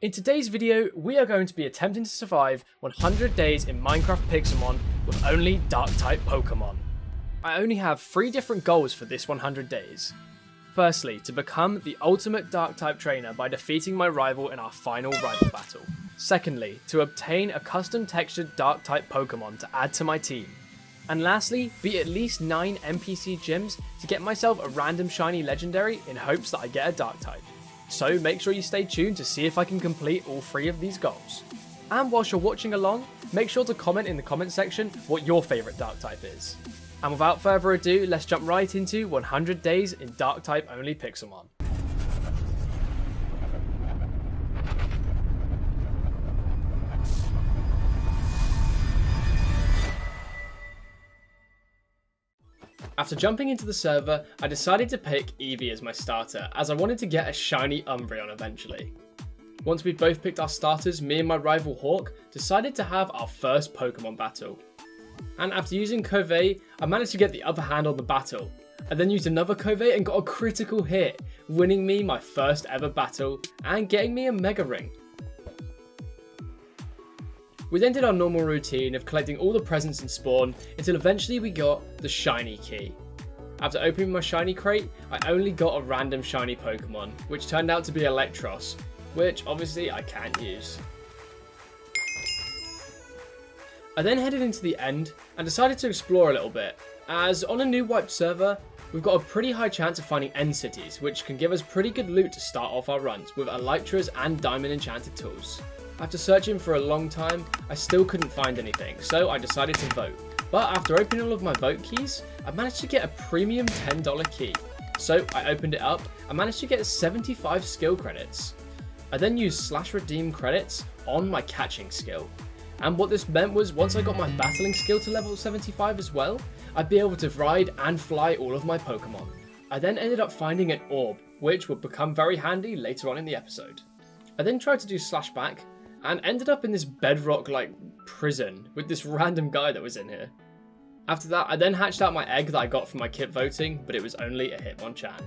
In today's video, we are going to be attempting to survive 100 days in Minecraft Pixelmon with only Dark-type Pokemon. I only have 3 different goals for this 100 days. Firstly, to become the ultimate Dark-type trainer by defeating my rival in our final rival battle. Secondly, to obtain a custom textured Dark-type Pokemon to add to my team. And lastly, beat at least 9 NPC gyms to get myself a random shiny legendary in hopes that I get a Dark-type. So make sure you stay tuned to see if I can complete all 3 of these goals. And whilst you're watching along, make sure to comment in the comment section what your favourite Dark-type is. And without further ado, let's jump right into 100 days in Dark-type only Pixelmon. After jumping into the server, I decided to pick Eevee as my starter, as I wanted to get a shiny Umbreon eventually. Once we'd both picked our starters, me and my rival Hawk decided to have our first Pokemon battle. And after using Covey, I managed to get the upper hand on the battle. I then used another Covey and got a critical hit, winning me my first ever battle and getting me a Mega Ring. We then did our normal routine of collecting all the presents in spawn until eventually we got the shiny key. After opening my shiny crate, I only got a random shiny Pokemon, which turned out to be Moltres, which obviously I can't use. I then headed into the end and decided to explore a little bit, as on a new wiped server, we've got a pretty high chance of finding end cities, which can give us pretty good loot to start off our runs with Elytras and diamond enchanted tools. After searching for a long time, I still couldn't find anything, so I decided to vote. But after opening all of my vote keys, I managed to get a premium $10 key. So I opened it up and managed to get 75 skill credits. I then used /redeem credits on my catching skill. And what this meant was once I got my battling skill to level 75 as well, I'd be able to ride and fly all of my Pokemon. I then ended up finding an orb, which would become very handy later on in the episode. I then tried to do /back, and ended up in this bedrock-like prison with this random guy that was in here. After that, I then hatched out my egg that I got from my kit voting, but it was only a Hitmonchan.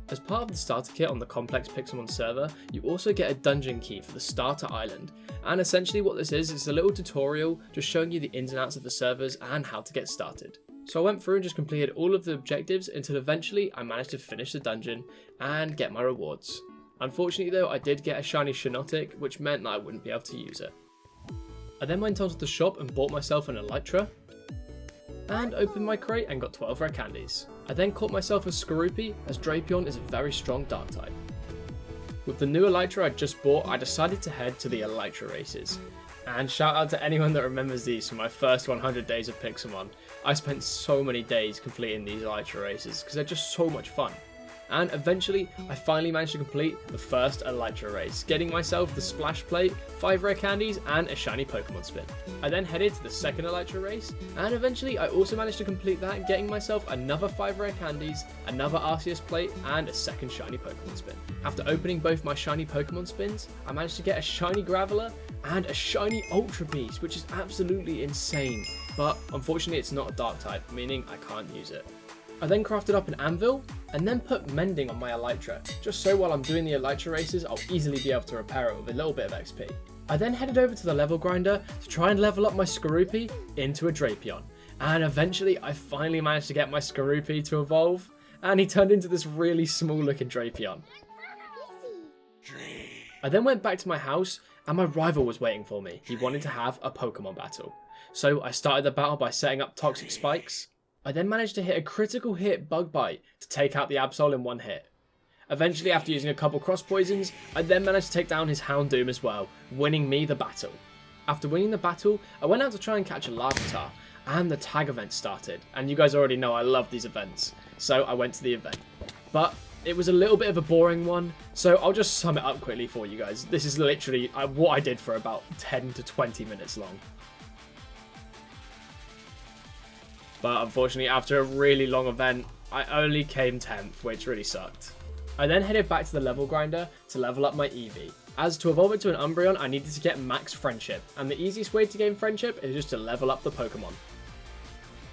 As part of the starter kit on the Complex Pixelmon server, you also get a dungeon key for the starter island, and essentially what this is a little tutorial just showing you the ins and outs of the servers and how to get started. So I went through and just completed all of the objectives until eventually I managed to finish the dungeon and get my rewards. Unfortunately though, I did get a shiny Shiinotic, which meant that I wouldn't be able to use it. I then went onto the shop and bought myself an Elytra, and opened my crate and got 12 rare candies. I then caught myself a Skorupi, as Drapion is a very strong dark type. With the new Elytra I just bought, I decided to head to the Elytra races. And shout out to anyone that remembers these from my first 100 days of Pixelmon. I spent so many days completing these Elytra races because they're just so much fun. And eventually, I finally managed to complete the first Elytra race, getting myself the splash plate, 5 rare candies, and a shiny Pokemon spin. I then headed to the second Elytra race, and eventually I also managed to complete that, getting myself another 5 rare candies, another Arceus plate, and a second shiny Pokemon spin. After opening both my shiny Pokemon spins, I managed to get a shiny Graveler and a shiny Ultra Beast, which is absolutely insane. But unfortunately, it's not a dark type, meaning I can't use it. I then crafted up an anvil, and then put mending on my Elytra, just so while I'm doing the Elytra races, I'll easily be able to repair it with a little bit of XP. I then headed over to the level grinder to try and level up my Skorupi into a Drapion, and eventually I finally managed to get my Skorupi to evolve, and he turned into this really small looking Drapion. I then went back to my house, and my rival was waiting for me. He wanted to have a Pokemon battle. So I started the battle by setting up toxic spikes. I then managed to hit a critical hit Bug Bite to take out the Absol in one hit. Eventually, after using a couple cross poisons, I then managed to take down his Houndoom as well, winning me the battle. After winning the battle, I went out to try and catch a Larvitar, and the tag event started, and you guys already know I love these events, so I went to the event. But it was a little bit of a boring one, so I'll just sum it up quickly for you guys. This is literally what I did for about 10 to 20 minutes long. But unfortunately, after a really long event, I only came 10th, which really sucked. I then headed back to the level grinder to level up my Eevee, as to evolve it to an Umbreon I needed to get max friendship, and the easiest way to gain friendship is just to level up the Pokemon.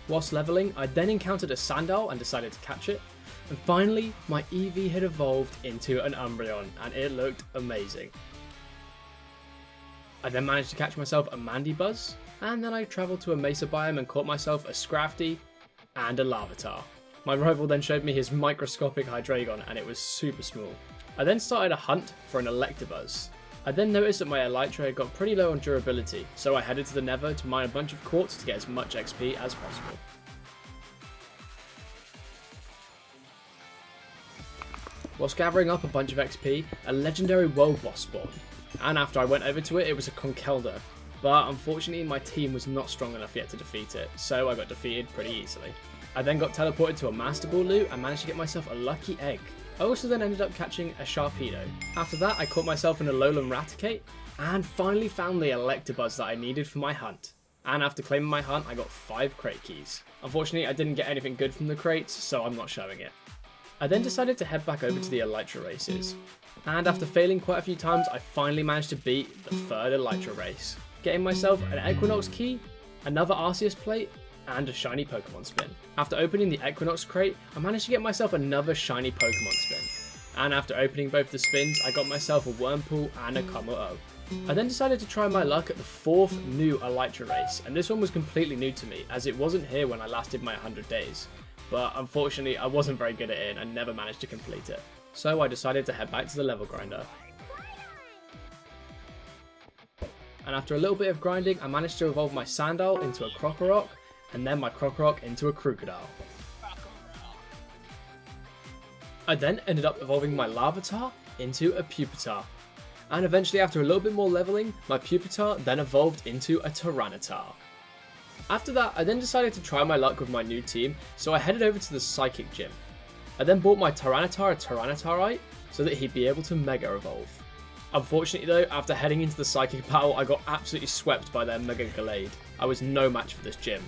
Whilst leveling, I then encountered a Sandile and decided to catch it, and finally my Eevee had evolved into an Umbreon and it looked amazing. I then managed to catch myself a Mandibuzz, and then I travelled to a Mesa biome and caught myself a Scrafty and a Larvitar. My rival then showed me his microscopic Hydreigon and it was super small. I then started a hunt for an Electabuzz. I then noticed that my Elytra got pretty low on durability, so I headed to the Nether to mine a bunch of quartz to get as much XP as possible. Whilst gathering up a bunch of XP, a legendary world boss spawned, and after I went over to it, it was a Conkeldurr, but unfortunately my team was not strong enough yet to defeat it, so I got defeated pretty easily. I then got teleported to a Master Ball loot and managed to get myself a lucky egg. I also then ended up catching a Sharpedo. After that, I caught myself in a Alolan Raticate, and finally found the Electabuzz that I needed for my hunt. And after claiming my hunt, I got 5 crate keys. Unfortunately, I didn't get anything good from the crates, so I'm not showing it. I then decided to head back over to the Elytra races, and after failing quite a few times, I finally managed to beat the 3rd Elytra race, getting myself an Equinox key, another Arceus plate, and a shiny Pokemon spin. After opening the Equinox crate, I managed to get myself another shiny Pokemon spin, and after opening both the spins, I got myself a Wurmple and a Kommo-o. I then decided to try my luck at the 4th new Elytra race, and this one was completely new to me, as it wasn't here when I last did my 100 days. But unfortunately I wasn't very good at it and never managed to complete it. So I decided to head back to the level grinder. And after a little bit of grinding, I managed to evolve my Sandile into a Krokorok, and then my Krokorok into a Krookodile. I then ended up evolving my Larvitar into a Pupitar. And eventually after a little bit more leveling, my Pupitar then evolved into a Tyranitar. After that, I then decided to try my luck with my new team, so I headed over to the Psychic Gym. I then bought my Tyranitar a Tyranitarite, so that he'd be able to Mega Evolve. Unfortunately though, after heading into the Psychic battle, I got absolutely swept by their Mega Gallade. I was no match for this gym.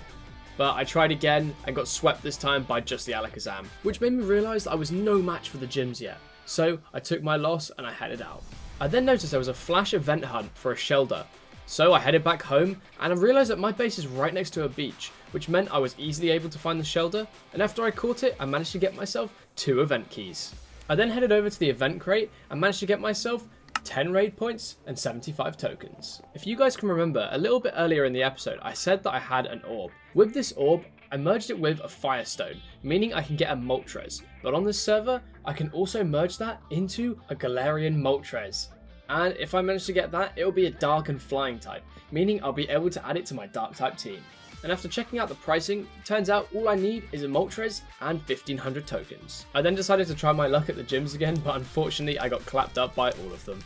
But I tried again, and got swept this time by just the Alakazam, which made me realise that I was no match for the gyms yet. So I took my loss and I headed out. I then noticed there was a flash event hunt for a Shellder. So I headed back home, and I realised that my base is right next to a beach, which meant I was easily able to find the Shellder, and after I caught it, I managed to get myself 2 event keys. I then headed over to the event crate, and managed to get myself 10 raid points and 75 tokens. If you guys can remember, a little bit earlier in the episode, I said that I had an orb. With this orb, I merged it with a Firestone, meaning I can get a Moltres, but on this server, I can also merge that into a Galarian Moltres. And if I manage to get that, it'll be a dark and flying type, meaning I'll be able to add it to my dark type team. And after checking out the pricing, turns out all I need is a Moltres and 1500 tokens. I then decided to try my luck at the gyms again, but unfortunately I got clapped up by all of them.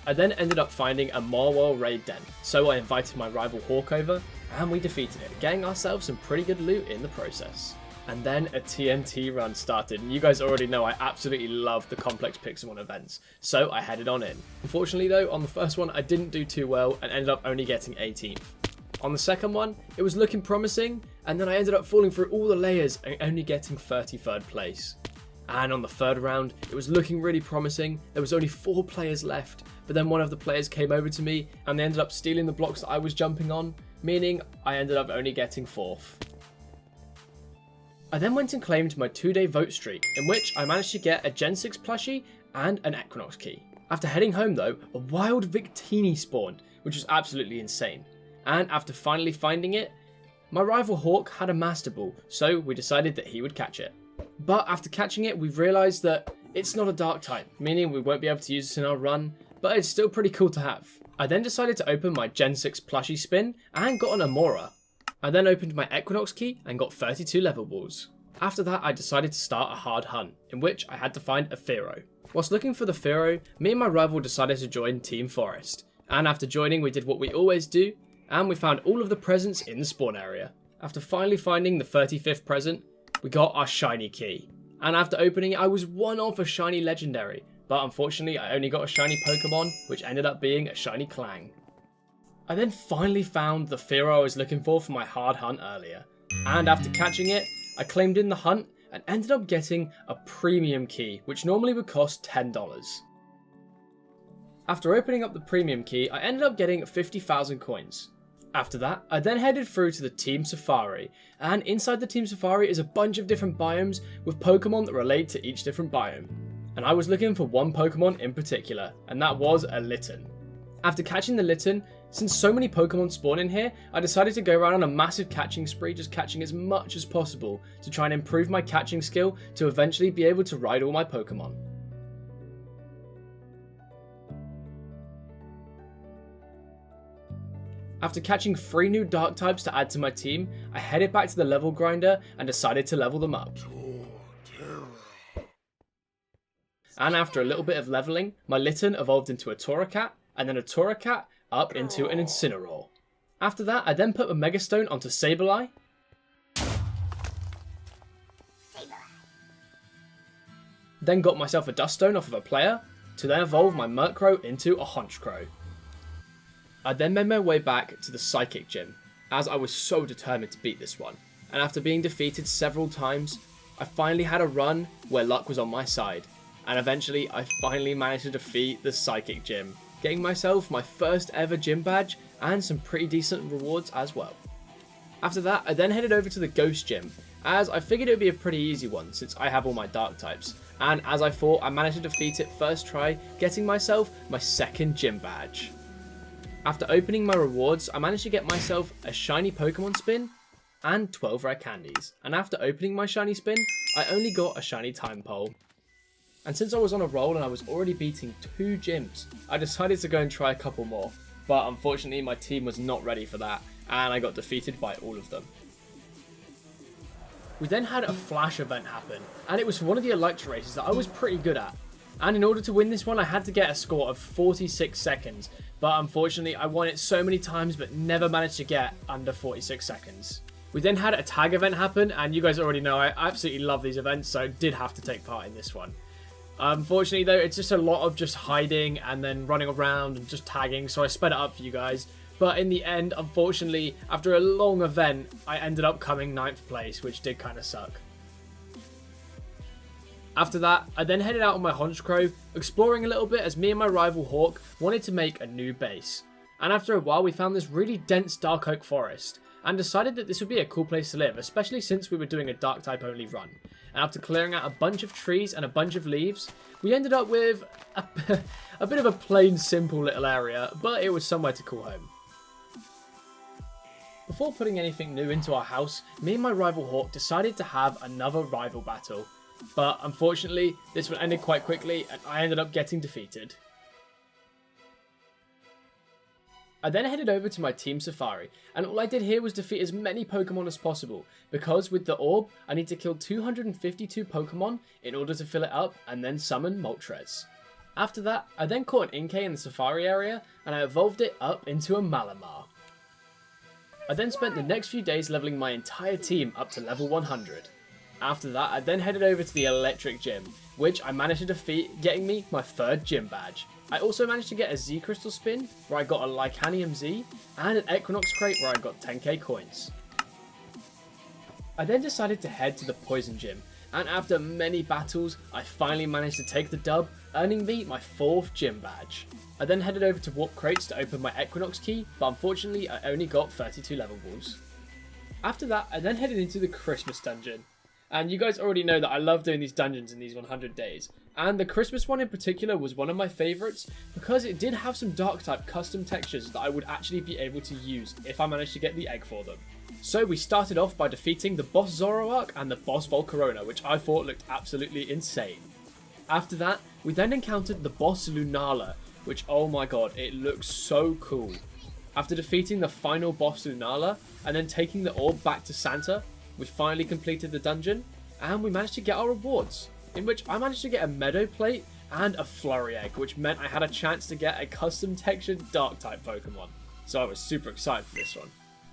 I then ended up finding a Marwell raid den, so I invited my rival Hawk over, and we defeated it, getting ourselves some pretty good loot in the process. And then a TNT run started, and you guys already know I absolutely love the complex Pixelmon events, so I headed on in. Unfortunately though, on the first one I didn't do too well and ended up only getting 18th. On the second one, it was looking promising, and then I ended up falling through all the layers and only getting 33rd place. And on the third round, it was looking really promising, there was only 4 players left, but then one of the players came over to me and they ended up stealing the blocks that I was jumping on, meaning I ended up only getting 4th. I then went and claimed my 2-day vote streak, in which I managed to get a Gen 6 plushie and an Equinox key. After heading home though, a wild Victini spawned, which was absolutely insane. And after finally finding it, my rival Hawk had a Master Ball, so we decided that he would catch it. But after catching it, we realised that it's not a dark type, meaning we won't be able to use it in our run, but it's still pretty cool to have. I then decided to open my Gen 6 plushie spin and got an Amora. I then opened my Equinox key and got 32 level balls. After that, I decided to start a hard hunt, in which I had to find a Fearow. Whilst looking for the Fearow, me and my rival decided to join Team Forest. And after joining, we did what we always do, and we found all of the presents in the spawn area. After finally finding the 35th present, we got our shiny key. And after opening it, I was one off a shiny legendary, but unfortunately I only got a shiny Pokemon, which ended up being a shiny Clang. I then finally found the Fearow I was looking for my hard hunt earlier, and after catching it, I claimed in the hunt and ended up getting a premium key, which normally would cost $10. After opening up the premium key, I ended up getting 50,000 coins. After that, I then headed through to the Team Safari, and inside the Team Safari is a bunch of different biomes with Pokemon that relate to each different biome. And I was looking for one Pokemon in particular, and that was a Litten. After catching the Litten, Since so many Pokemon spawn in here, I decided to go around on a massive catching spree, just catching as much as possible to try and improve my catching skill to eventually be able to ride all my Pokemon. After catching 3 new dark types to add to my team, I headed back to the level grinder and decided to level them up. And after a little bit of leveling, my Litten evolved into a Torracat, and then a Torracat up into an Incineroar. After that, I then put a Megastone onto Sableye, then got myself a Duststone off of a player, to then evolve my Murkrow into a Honchkrow. I then made my way back to the Psychic Gym, as I was so determined to beat this one, and after being defeated several times, I finally had a run where luck was on my side, and eventually I finally managed to defeat the Psychic Gym, getting myself my first ever gym badge and some pretty decent rewards as well. After that, I then headed over to the Ghost Gym, as I figured it would be a pretty easy one since I have all my dark types, and as I thought, I managed to defeat it first try, getting myself my second gym badge. After opening my rewards, I managed to get myself a shiny Pokemon spin and 12 rare candies, and after opening my shiny spin, I only got a shiny Time Pole. And since I was on a roll and I was already beating 2 gyms, I decided to go and try a couple more, but unfortunately my team was not ready for that, and I got defeated by all of them. We then had a flash event happen, and it was one of the Electra races that I was pretty good at. And in order to win this one, I had to get a score of 46 seconds, but unfortunately I won it so many times but never managed to get under 46 seconds. We then had a tag event happen, and you guys already know I absolutely love these events, so I did have to take part in this one. Unfortunately though, it's just a lot of just hiding and then running around and just tagging, so I sped it up for you guys. But in the end, unfortunately, after a long event, I ended up coming 9th place, which did kind of suck. After that, I then headed out on my Honchkrow, exploring a little bit as me and my rival Hawk wanted to make a new base. And after a while, we found this really dense dark oak forest, and decided that this would be a cool place to live, especially since we were doing a dark type only run. And after clearing out a bunch of trees and a bunch of leaves, we ended up with a bit of a plain simple little area, but it was somewhere to call home. Before putting anything new into our house, me and my rival Hawk decided to have another rival battle. But unfortunately, this one ended quite quickly and I ended up getting defeated. I then headed over to my Team Safari, and all I did here was defeat as many Pokemon as possible, because with the orb, I need to kill 252 Pokemon in order to fill it up and then summon Moltres. After that, I then caught an Inkay in the Safari area, and I evolved it up into a Malamar. I then spent the next few days leveling my entire team up to level 100. After that, I then headed over to the Electric Gym, which I managed to defeat, getting me my 3rd gym badge. I also managed to get a Z Crystal spin, where I got a Lycanium Z, and an Equinox crate where I got 10k coins. I then decided to head to the Poison Gym, and after many battles, I finally managed to take the dub, earning me my 4th gym badge. I then headed over to Warp Crates to open my Equinox key, but unfortunately I only got 32 level balls. After that, I then headed into the Christmas dungeon. And you guys already know that I love doing these dungeons in these 100 days. And the Christmas one in particular was one of my favourites because it did have some dark type custom textures that I would actually be able to use if I managed to get the egg for them. So we started off by defeating the boss Zoroark and the boss Volcarona, which I thought looked absolutely insane. After that, we then encountered the boss Lunala, which, oh my god, it looks so cool. After defeating the final boss Lunala and then taking the orb back to Santa, we finally completed the dungeon, and we managed to get our rewards, in which I managed to get a Meadow Plate and a Flurry Egg, which meant I had a chance to get a custom textured Dark-type Pokemon. So I was super excited for this one.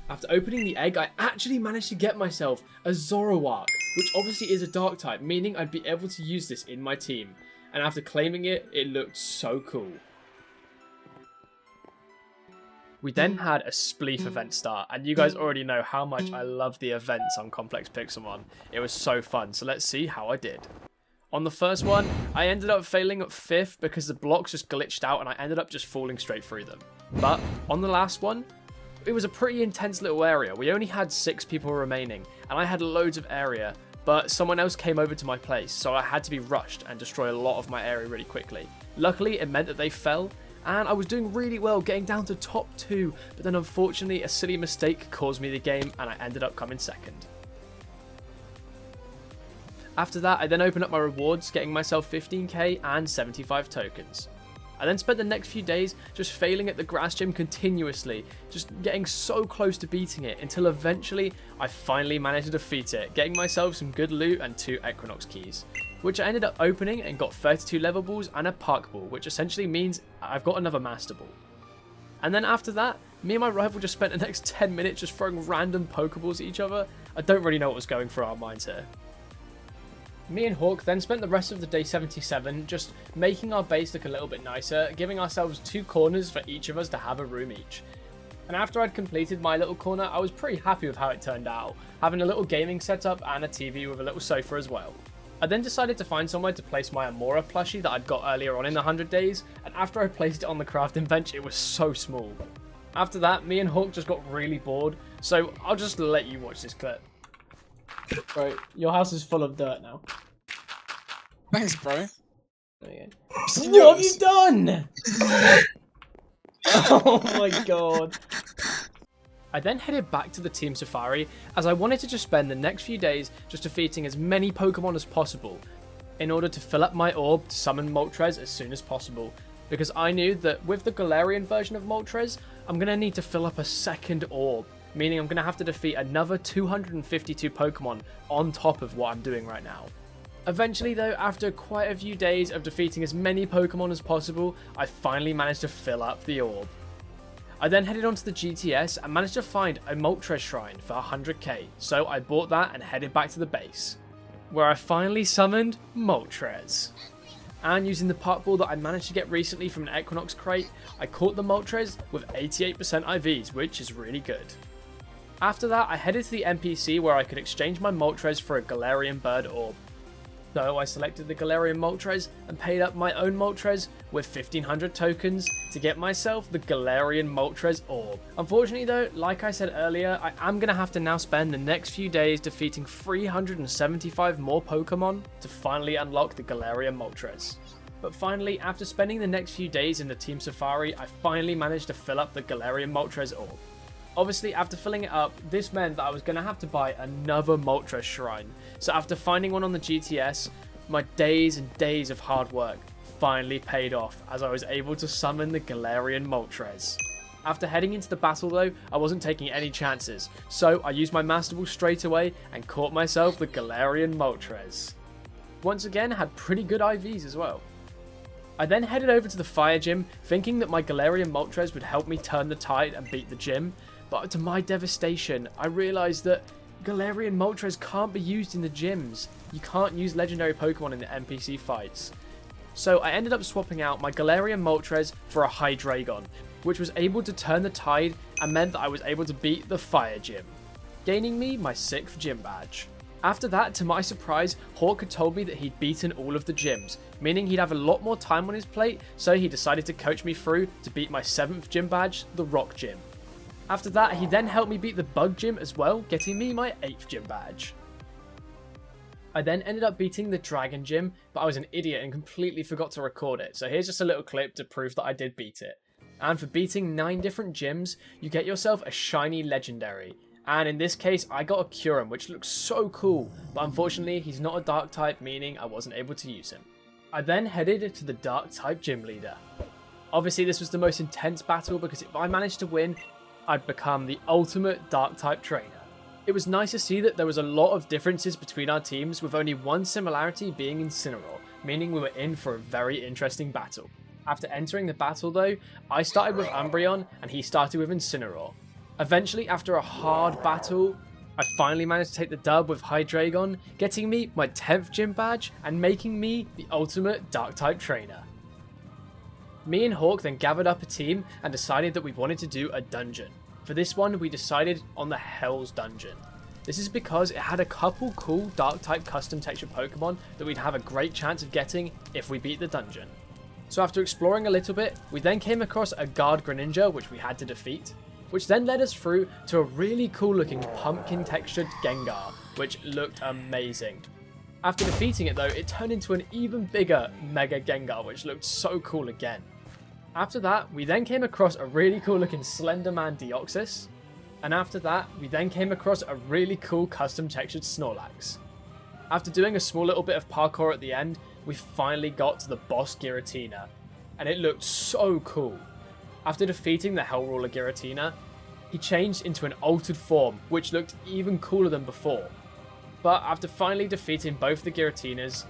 After opening the egg, I actually managed to get myself a Zoroark, which obviously is a Dark-type, meaning I'd be able to use this in my team. And after claiming it, it looked so cool. We then had a Spleef event start, and you guys already know how much I love the events on Complex Pixelmon. It was so fun, so let's see how I did. On the first one, I ended up failing at 5th because the blocks just glitched out and I ended up just falling straight through them. But on the last one, it was a pretty intense little area. We only had 6 people remaining, and I had loads of area, but someone else came over to my place, so I had to be rushed and destroy a lot of my area really quickly. Luckily, it meant that they fell, and I was doing really well, getting down to top 2, but then unfortunately a silly mistake caused me the game and I ended up coming second. After that, I then opened up my rewards, getting myself 15k and 75 tokens. I then spent the next few days just failing at the grass gym continuously, just getting so close to beating it until eventually I finally managed to defeat it, getting myself some good loot and 2 Equinox keys, which I ended up opening and got 32 level balls and a park ball, which essentially means I've got another master ball. And then after that, me and my rival just spent the next 10 minutes just throwing random Pokeballs at each other. I don't really know what was going through our minds here. Me and Hawk then spent the rest of the day 77 just making our base look a little bit nicer, giving ourselves 2 corners for each of us to have a room each. And after I'd completed my little corner, I was pretty happy with how it turned out, having a little gaming setup and a TV with a little sofa as well. I then decided to find somewhere to place my Amora plushie that I'd got earlier on in the 100 days, and after I placed it on the crafting bench, it was so small. After that, me and Hawk just got really bored, so I'll just let you watch this clip. Right, your house is full of dirt now. Thanks, bro. There you go. What have you done? Oh my god. I then headed back to the Team Safari as I wanted to just spend the next few days just defeating as many Pokemon as possible in order to fill up my orb to summon Moltres as soon as possible, because I knew that with the Galarian version of Moltres, I'm going to need to fill up a second orb, meaning I'm going to have to defeat another 252 Pokemon on top of what I'm doing right now. Eventually though, after quite a few days of defeating as many Pokemon as possible, I finally managed to fill up the orb. I then headed onto the GTS and managed to find a Moltres shrine for 100k, so I bought that and headed back to the base, where I finally summoned Moltres. And using the park ball that I managed to get recently from an Equinox crate, I caught the Moltres with 88% IVs, which is really good. After that, I headed to the NPC where I could exchange my Moltres for a Galarian bird orb. So I selected the Galarian Moltres and paid up my own Moltres with 1500 tokens to get myself the Galarian Moltres orb. Unfortunately though, like I said earlier, I am going to have to now spend the next few days defeating 375 more Pokemon to finally unlock the Galarian Moltres. But finally, after spending the next few days in the Team Safari, I finally managed to fill up the Galarian Moltres orb. Obviously, after filling it up, this meant that I was going to have to buy another Moltres shrine. So after finding one on the GTS, my days and days of hard work finally paid off as I was able to summon the Galarian Moltres. After heading into the battle though, I wasn't taking any chances, so I used my Master Ball straight away and caught myself the Galarian Moltres. Once again, had pretty good IVs as well. I then headed over to the fire gym, thinking that my Galarian Moltres would help me turn the tide and beat the gym, but to my devastation, I realised that Galarian Moltres can't be used in the gyms. You can't use legendary Pokemon in the NPC fights. So I ended up swapping out my Galarian Moltres for a Hydreigon, which was able to turn the tide and meant that I was able to beat the fire gym, gaining me my 6th gym badge. After that, to my surprise, Hawk had told me that he'd beaten all of the gyms, meaning he'd have a lot more time on his plate, so he decided to coach me through to beat my 7th gym badge, the Rock Gym. After that, he then helped me beat the Bug Gym as well, getting me my 8th gym badge. I then ended up beating the Dragon Gym, but I was an idiot and completely forgot to record it, so here's just a little clip to prove that I did beat it. And for beating 9 different gyms, you get yourself a shiny legendary. And in this case, I got a Kyurem, which looks so cool, but unfortunately he's not a dark type, meaning I wasn't able to use him. I then headed to the dark type gym leader. Obviously this was the most intense battle because if I managed to win, I'd become the ultimate dark type trainer. It was nice to see that there was a lot of differences between our teams, with only one similarity being Incineroar, meaning we were in for a very interesting battle. After entering the battle though, I started with Umbreon and he started with Incineroar. Eventually, after a hard battle, I finally managed to take the dub with Hydreigon, getting me my 10th gym badge and making me the ultimate dark type trainer. Me and Hawk then gathered up a team and decided that we wanted to do a dungeon. For this one, we decided on the Hell's Dungeon. This is because it had a couple cool dark type custom texture Pokemon that we'd have a great chance of getting if we beat the dungeon. So after exploring a little bit, we then came across a Guard Greninja which we had to defeat, which then led us through to a really cool looking pumpkin textured Gengar, which looked amazing. After defeating it though, it turned into an even bigger Mega Gengar, which looked so cool again. After that, we then came across a really cool looking Slenderman Deoxys. And after that, we then came across a really cool custom textured Snorlax. After doing a small little bit of parkour at the end, we finally got to the boss Giratina, and it looked so cool. After defeating the Hell Ruler Giratina, he changed into an altered form, which looked even cooler than before. But after finally defeating both the Giratinas,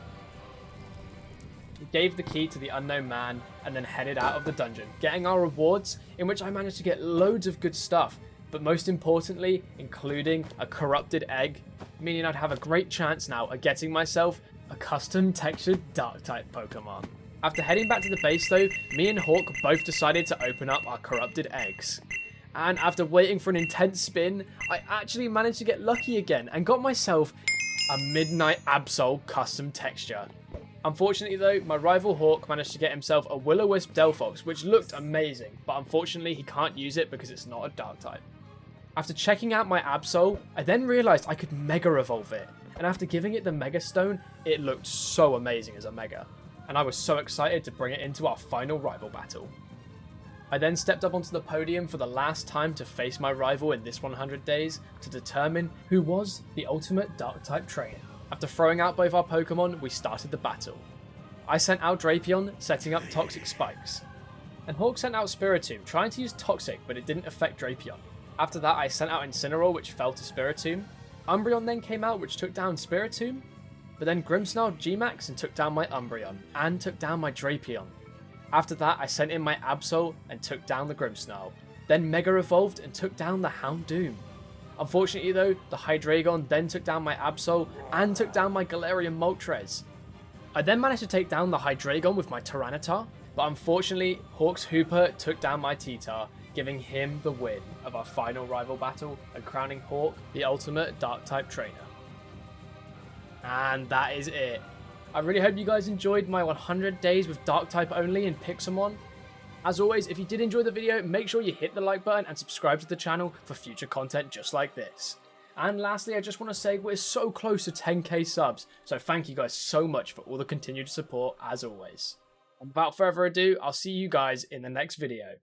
we gave the key to the unknown man and then headed out of the dungeon, getting our rewards, in which I managed to get loads of good stuff, but most importantly, including a corrupted egg, meaning I'd have a great chance now at getting myself a custom textured Dark-type Pokemon. After heading back to the base though, me and Hawk both decided to open up our corrupted eggs. And after waiting for an intense spin, I actually managed to get lucky again and got myself a Midnight Absol custom texture. Unfortunately though, my rival Hawk managed to get himself a Will-O-Wisp Delphox, which looked amazing, but unfortunately he can't use it because it's not a Dark-type. After checking out my Absol, I then realised I could Mega Evolve it, and after giving it the Mega Stone, it looked so amazing as a Mega, and I was so excited to bring it into our final rival battle. I then stepped up onto the podium for the last time to face my rival in this 100 days to determine who was the ultimate Dark-type trainer. After throwing out both our Pokemon, we started the battle. I sent out Drapion, setting up Toxic Spikes, and Hawk sent out Spiritomb, trying to use Toxic, but it didn't affect Drapion. After that, I sent out Incineroar, which fell to Spiritomb. Umbreon then came out, which took down Spiritomb, but then Grimmsnarl G-Max and took down my Umbreon, and took down my Drapion. After that, I sent in my Absol and took down the Grimmsnarl, then Mega Evolved and took down the Houndoom. Unfortunately though, the Hydreigon then took down my Absol and took down my Galarian Moltres. I then managed to take down the Hydreigon with my Tyranitar, but unfortunately, Hawk's Hooper took down my T-Tar, giving him the win of our final rival battle and crowning Hawk the ultimate Dark-type trainer. And that is it. I really hope you guys enjoyed my 100 days with Dark-type only in Pixelmon. As always, if you did enjoy the video, make sure you hit the like button and subscribe to the channel for future content just like this. And lastly, I just want to say we're so close to 10k subs, so thank you guys so much for all the continued support as always. And without further ado, I'll see you guys in the next video.